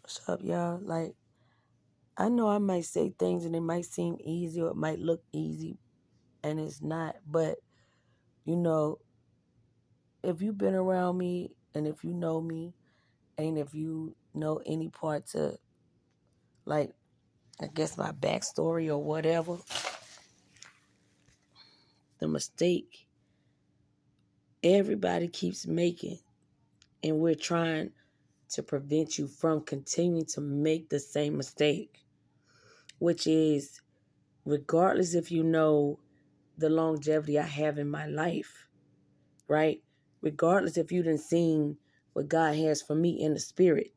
What's up, y'all? Like, I know I might say things and it might seem easy or it might look easy and it's not. But, you know, if you've been around me and if you know me and if you know any parts of, like, I guess my backstory or whatever, the mistake everybody keeps making, and we're trying to prevent you from continuing to make the same mistake, which is regardless if you know the longevity I have in my life, right? Regardless if you didn't seen what God has for me in the spirit,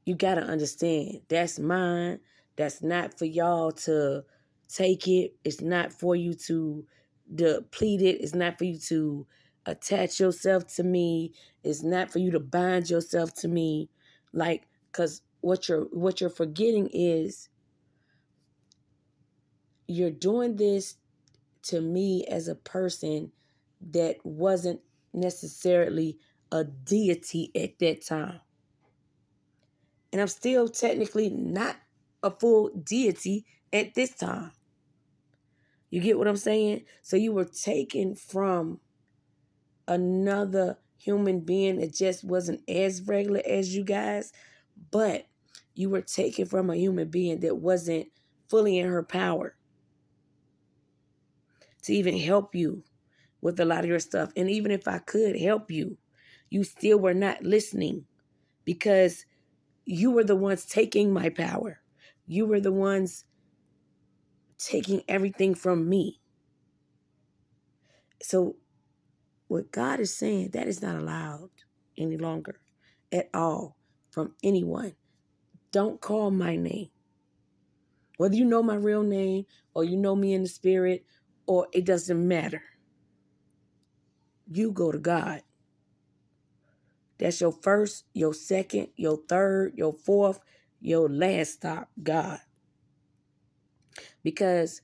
you got to understand that's mine. That's not for y'all to take it. It's not for you to deplete it. It's not for you to attach yourself to me. It's not for you to bind yourself to me. Like, because what you're forgetting is you're doing this to me as a person that wasn't necessarily a deity at that time. And I'm still technically not a full deity at this time. You get what I'm saying? So you were taken from another human being that just wasn't as regular as you guys, but you were taken from a human being that wasn't fully in her power to even help you with a lot of your stuff. And even if I could help you, you still were not listening because you were the ones taking my power. You were the ones taking everything from me. So what God is saying, that is not allowed any longer at all from anyone. Don't call my name. Whether you know my real name or you know me in the spirit, or it doesn't matter. You go to God. That's your first, your second, your third, your fourth, your last stop, God. Because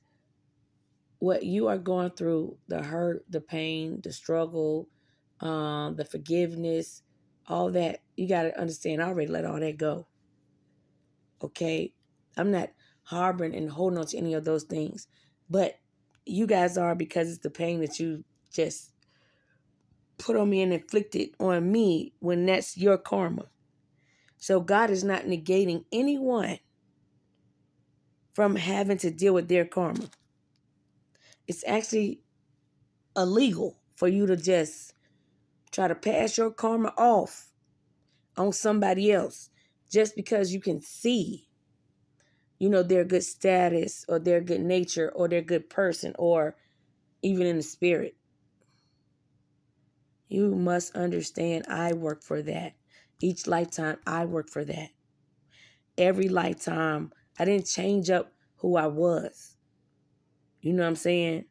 what you are going through, the hurt, the pain, the struggle, the forgiveness, all that, you got to understand, I already let all that go. Okay? I'm not harboring and holding on to any of those things. But you guys are, because it's the pain that you just put on me and inflicted on me when that's your karma. So God is not negating anyone from having to deal with their karma. It's actually illegal for you to just try to pass your karma off on somebody else just because you can see, their good status or their good nature or their good person or even in the spirit. You must understand I work for that. Each lifetime I work for that. Every lifetime I didn't change up who I was. You know what I'm saying?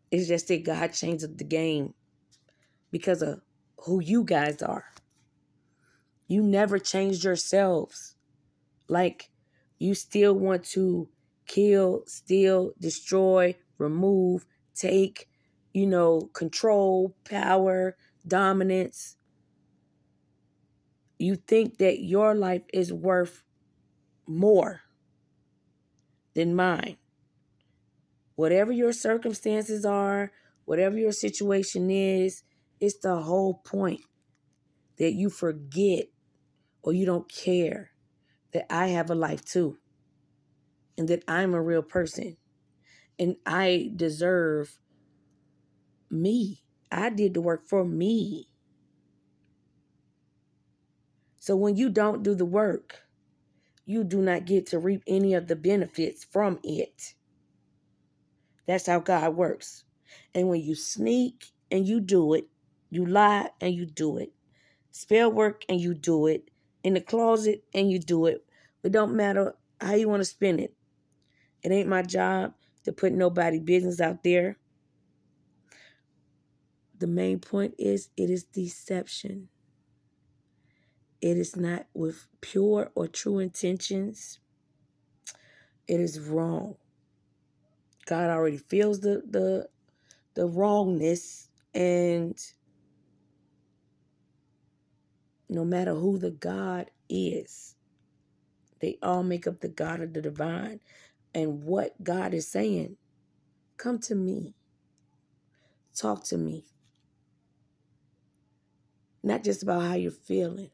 It's just that God changed the game because of who you guys are. You never changed yourselves. Like, you still want to kill, steal, destroy, remove, take, control, power, dominance. You think that your life is worth more than mine. Whatever your circumstances are, whatever your situation is, it's the whole point that you forget or you don't care that I have a life too and that I'm a real person and I deserve me. I did the work for me. So when you don't do the work, you do not get to reap any of the benefits from it. That's how God works. And when you sneak and you do it, you lie and you do it, spell work and you do it, in the closet and you do it, it don't matter how you want to spin it. It ain't my job to put nobody business out there. The main point is it is deception. It is not with pure or true intentions. It is wrong. God already feels the wrongness, and No matter who the God is, they all make up the God of the divine. And what God is saying, come to me, talk to me. Not just about how you're feeling,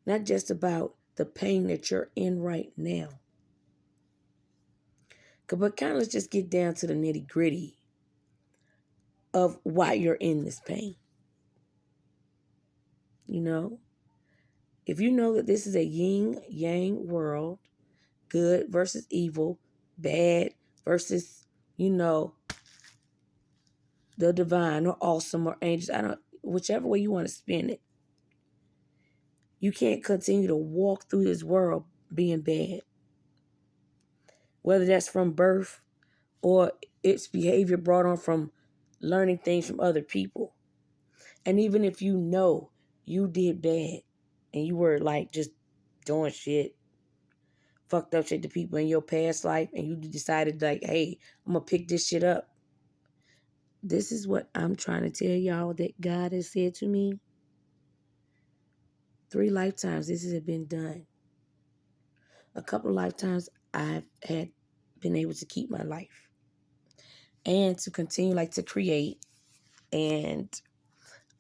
not just about the pain that you're in right now. But kind of let's just get down to the nitty gritty of why you're in this pain. You know, if you know that this is a yin yang world, good versus evil, bad versus, the divine or awesome or angels, whichever way you want to spin it, you can't continue to walk through this world being bad. Whether that's from birth or its behavior brought on from learning things from other people. And even if you know you did bad and you were like just doing shit, fucked up shit to people in your past life, and you decided like, hey, I'm gonna pick this shit up. This is what I'm trying to tell y'all that God has said to me. 3 lifetimes this has been done. A couple of lifetimes I've had been able to keep my life and to continue like to create and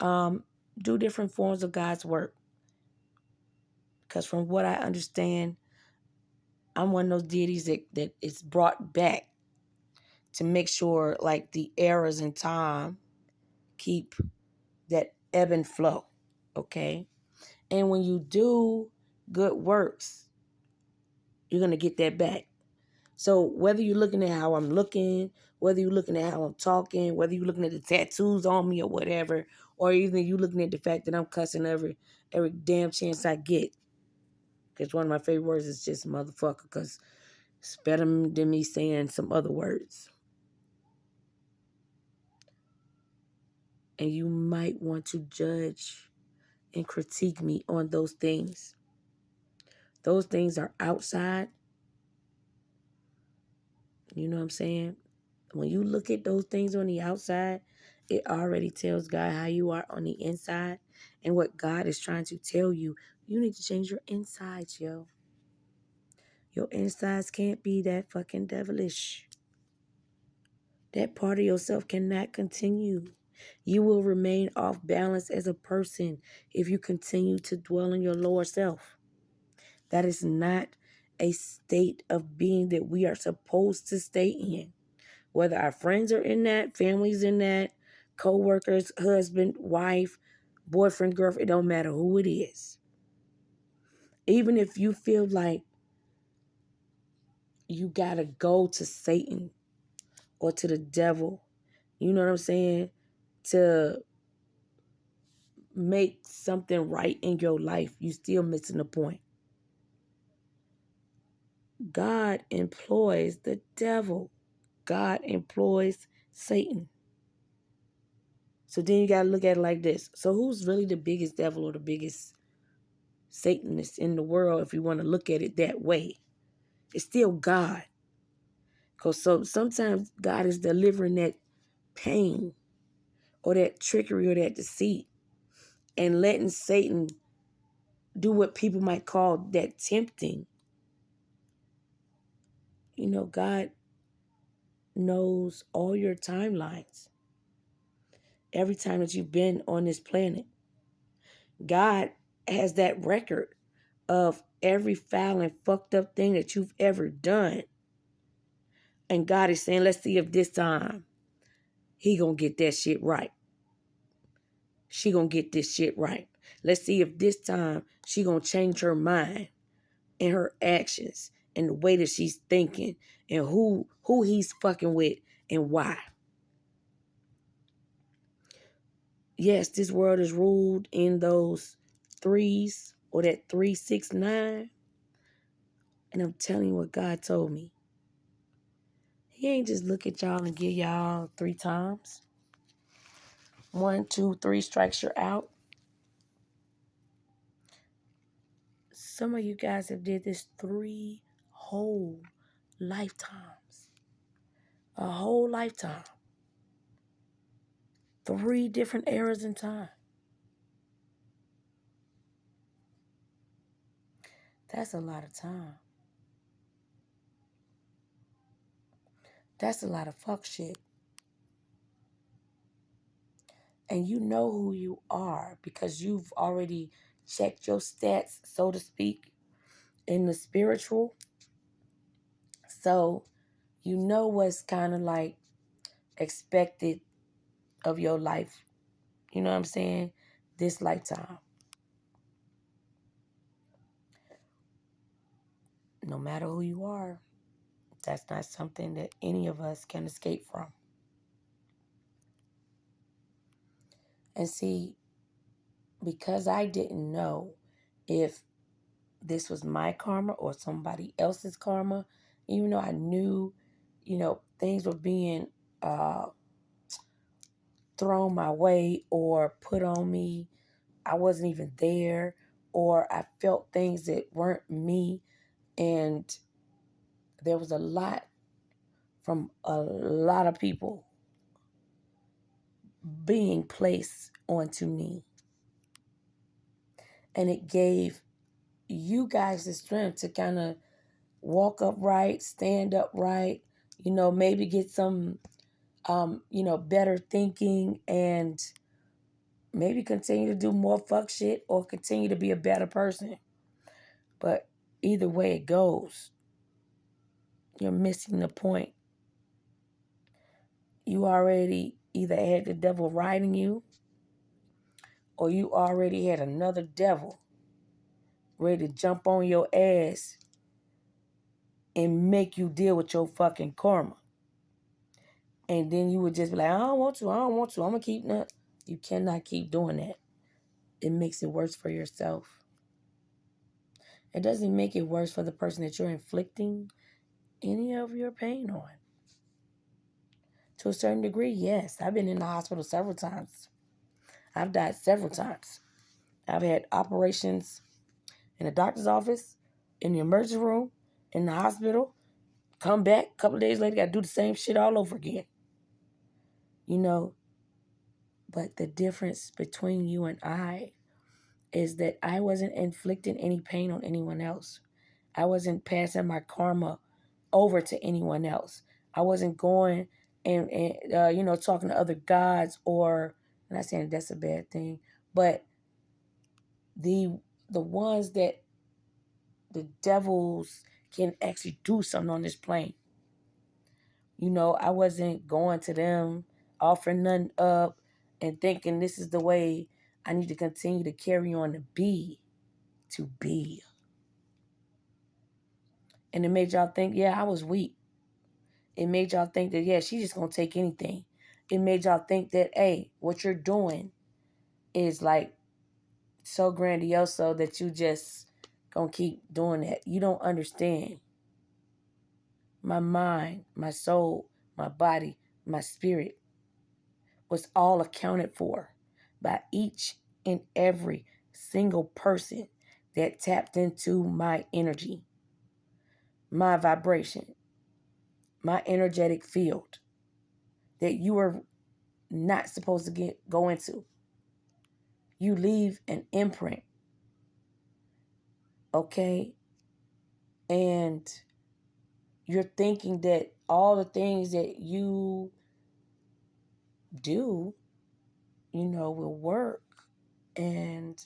do different forms of God's work. Because from what I understand, I'm one of those deities that is brought back to make sure like the errors in time keep that ebb and flow. Okay? And when you do good works, you're going to get that back. So whether you're looking at how I'm looking, whether you're looking at how I'm talking, whether you're looking at the tattoos on me or whatever, or even you looking at the fact that I'm cussing every damn chance I get. Because one of my favorite words is just motherfucker, because it's better than me saying some other words. And you might want to judge and critique me on those things. Those things are outside. You know what I'm saying? When you look at those things on the outside, it already tells God how you are on the inside. And what God is trying to tell you, you need to change your insides, yo. Your insides can't be that fucking devilish. That part of yourself cannot continue. You will remain off balance as a person if you continue to dwell in your lower self. That is not a state of being that we are supposed to stay in. Whether our friends are in that, families in that, co-workers, husband, wife, boyfriend, girlfriend, it don't matter who it is. Even if you feel like you gotta go to Satan or to the devil, you know what I'm saying, to make something right in your life, you still missing the point. God employs the devil. God employs Satan. So then you got to look at it like this. So who's really the biggest devil or the biggest Satanist in the world if you want to look at it that way? It's still God. Because so sometimes God is delivering that pain or that trickery or that deceit and letting Satan do what people might call that tempting. You know, God knows all your timelines. Every time that you've been on this planet, God has that record of every foul and fucked up thing that you've ever done. And God is saying, let's see if this time he gonna get that shit right. She gonna get this shit right. Let's see if this time she gonna change her mind and her actions and the way that she's thinking and who he's fucking with and why. Yes, this world is ruled in those threes or that 369. And I'm telling you what God told me. He ain't just look at y'all and give y'all 3 times. 1, 2, 3 strikes, you're out. Some of you guys have did this 3 whole lifetimes. A whole lifetime. 3 different eras in time. That's a lot of time. That's a lot of fuck shit. And you know who you are because you've already checked your stats, so to speak, in the spiritual. So you know what's kind of like expected of your life. You know what I'm saying? This lifetime. No matter who you are, that's not something that any of us can escape from. And see, because I didn't know if this was my karma or somebody else's karma, even though I knew, things were being uh, thrown my way or put on me, I wasn't even there, or I felt things that weren't me. And there was a lot from a lot of people being placed onto me. And it gave you guys the strength to kind of walk upright, stand upright, maybe get some, better thinking and maybe continue to do more fuck shit or continue to be a better person. But either way it goes, you're missing the point. You already either had the devil riding you or you already had another devil ready to jump on your ass and make you deal with your fucking karma. And then you would just be like, I don't want to. I'm going to keep that. You cannot keep doing that. It makes it worse for yourself. It doesn't make it worse for the person that you're inflicting any of your pain on. To a certain degree, yes. I've been in the hospital several times. I've died several times. I've had operations in the doctor's office, in the emergency room, in the hospital. Come back, a couple of days later, got to do the same shit all over again. But the difference between you and I is that I wasn't inflicting any pain on anyone else. I wasn't passing my karma over to anyone else. I wasn't going and talking to other gods or, I'm not saying that's a bad thing, but the ones that the devils can actually do something on this plane. I wasn't going to them, offering nothing up, and thinking this is the way I need to continue to carry on to be. And it made y'all think, yeah, I was weak. It made y'all think that, yeah, she's just going to take anything. It made y'all think that, hey, what you're doing is like so grandiose that you just going to keep doing that. You don't understand. My mind, my soul, my body, my spirit was all accounted for by each and every single person that tapped into my energy, my vibration, my energetic field that you were not supposed to go into. You leave an imprint, okay? And you're thinking that all the things that you do, will work and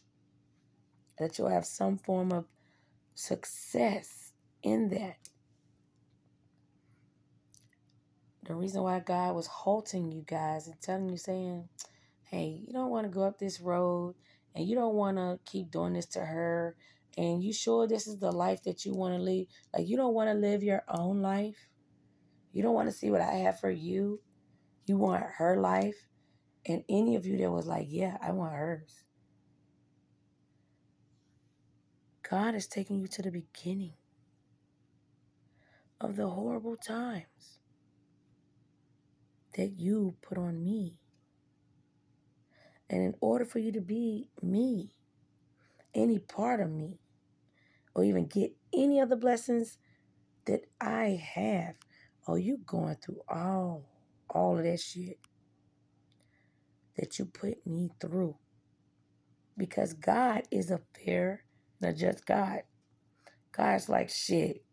that you'll have some form of success in that. The reason why God was halting you guys and telling you, saying, hey, you don't want to go up this road and you don't want to keep doing this to her. And you sure this is the life that you want to live? Like, you don't want to live your own life? You don't want to see what I have for you? You want her life? And any of you that was like, yeah, I want hers. God is taking you to the beginning of the horrible times that you put on me. And in order for you to be me, any part of me, or even get any of the blessings that I have, oh, you going through all of that shit that you put me through. Because God is a fair and a just God. God's like, shit,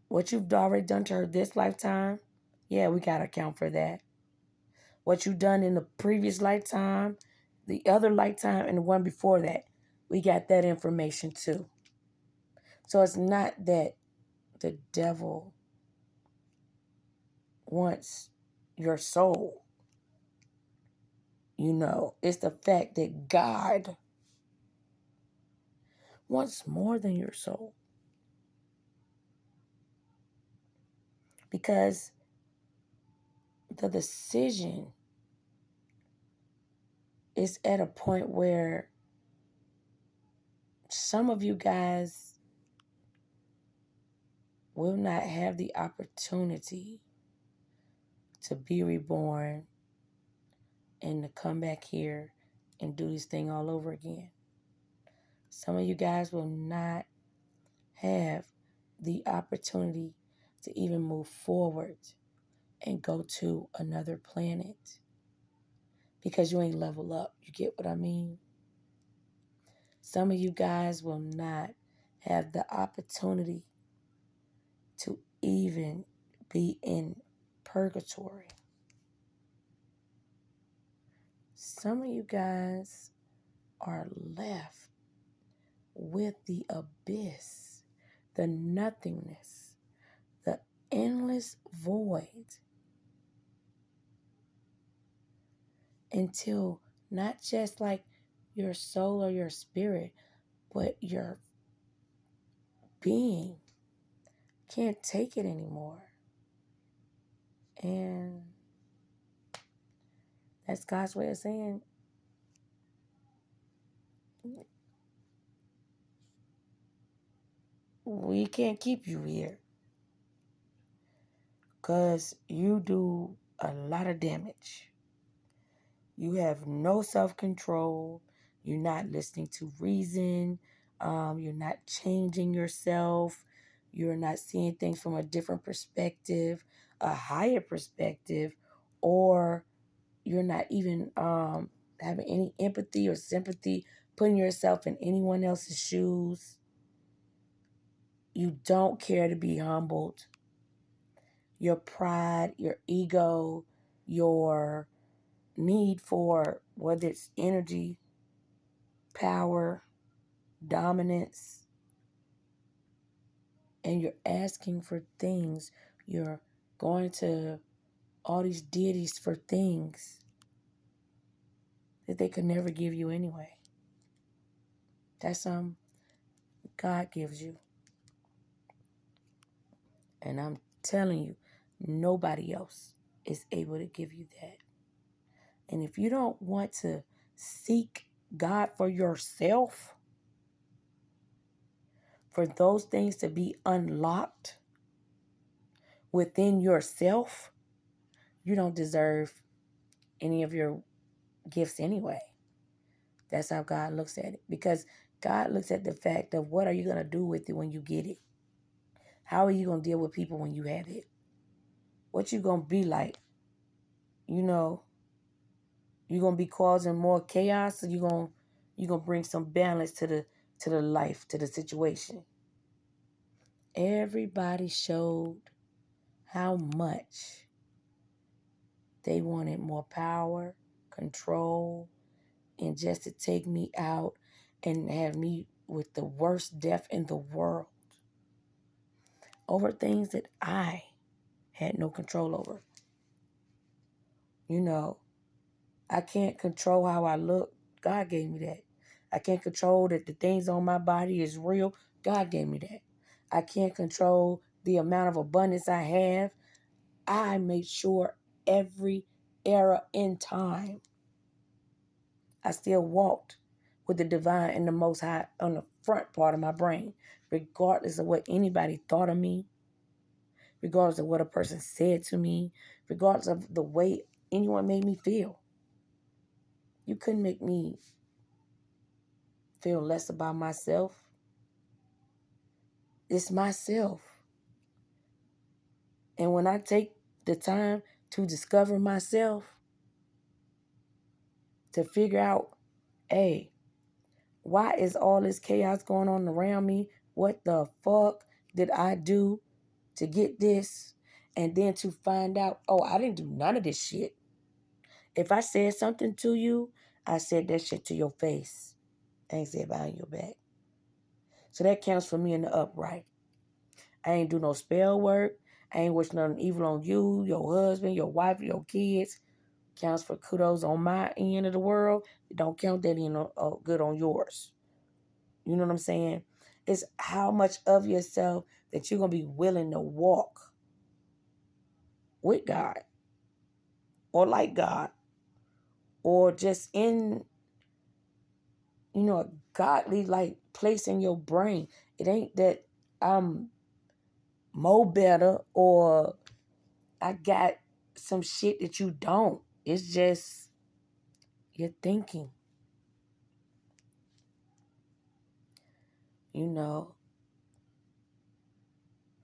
what you've already done to her this lifetime, yeah, we got to account for that. What you've done in the previous lifetime, the other lifetime, and the one before that, we got that information too. So it's not that the devil wants your soul. It's the fact that God wants more than your soul. Because the decision is at a point where some of you guys will not have the opportunity to be reborn and to come back here and do this thing all over again. Some of you guys will not have the opportunity to even move forward and go to another planet because you ain't level up. You get what I mean? Some of you guys will not have the opportunity to even be in purgatory. Some of you guys are left with the abyss, the nothingness, the endless void until not just like your soul or your spirit, but your being can't take it anymore. And that's God's way of saying, we can't keep you here because you do a lot of damage. You have no self-control. You're not listening to reason. You're not changing yourself. You're not seeing things from a different perspective, a higher perspective, or you're not even having any empathy or sympathy, putting yourself in anyone else's shoes. You don't care to be humbled. Your pride, your ego, your need for whether it's energy, power, dominance, and you're asking for things. You're going to all these deities for things that they could never give you anyway. That's God gives you. And I'm telling you, nobody else is able to give you that. And if you don't want to seek God for yourself, for those things to be unlocked within yourself, you don't deserve any of your gifts anyway. That's how God looks at it. Because God looks at the fact of what are you going to do with it when you get it? How are you going to deal with people when you have it? What you going to be like? You going to be causing more chaos, or you going to bring some balance to the life, to the situation? Everybody showed how much they wanted more power, control, and just to take me out and have me with the worst death in the world over things that I had no control over. I can't control how I look. God gave me that. I can't control that the things on my body is real. God gave me that. I can't control the amount of abundance I have. I made sure every era in time, I still walked with the divine and the most high on the front part of my brain, regardless of what anybody thought of me, regardless of what a person said to me, regardless of the way anyone made me feel. You couldn't make me feel less about myself. It's myself. And when I take the time to discover myself, to figure out, hey, Why is all this chaos going on around me? What the fuck did I do to get this? And then to find out, oh, I didn't do none of this shit. If I said something to you, I said that shit to your face. I ain't said behind your back. So that counts for me in the upright. I ain't do no spell work. I ain't wish nothing evil on you, your husband, your wife, your kids. Counts for kudos on my end of the world. It don't count that in good on yours. You know what I'm saying? It's how much of yourself that you're going to be willing to walk with God or like God or just in, a godly like place in your brain. It ain't that I'm more better or I got some shit that you don't. It's just your thinking. You know,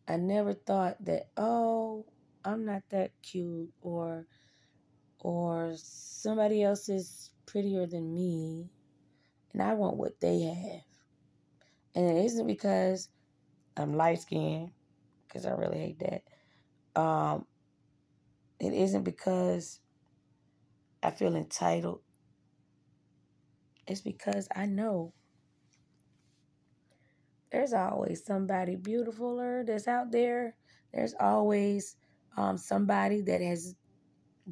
I never thought that, oh, I'm not that cute or somebody else is prettier than me and I want what they have. And it isn't because I'm light skinned, because I really hate that. It isn't because I feel entitled. It's because I know there's always somebody beautifuler that's out there. There's always somebody that has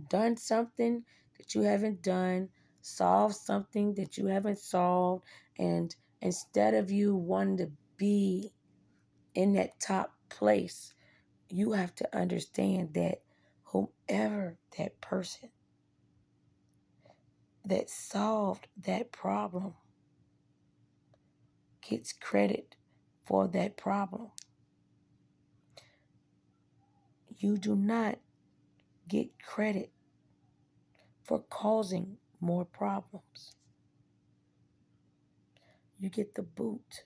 done something that you haven't done, solved something that you haven't solved. And instead of you wanting to be in that top place, you have to understand that whomever that person that solved that problem gets credit for that problem. You do not get credit for causing more problems. You get the boot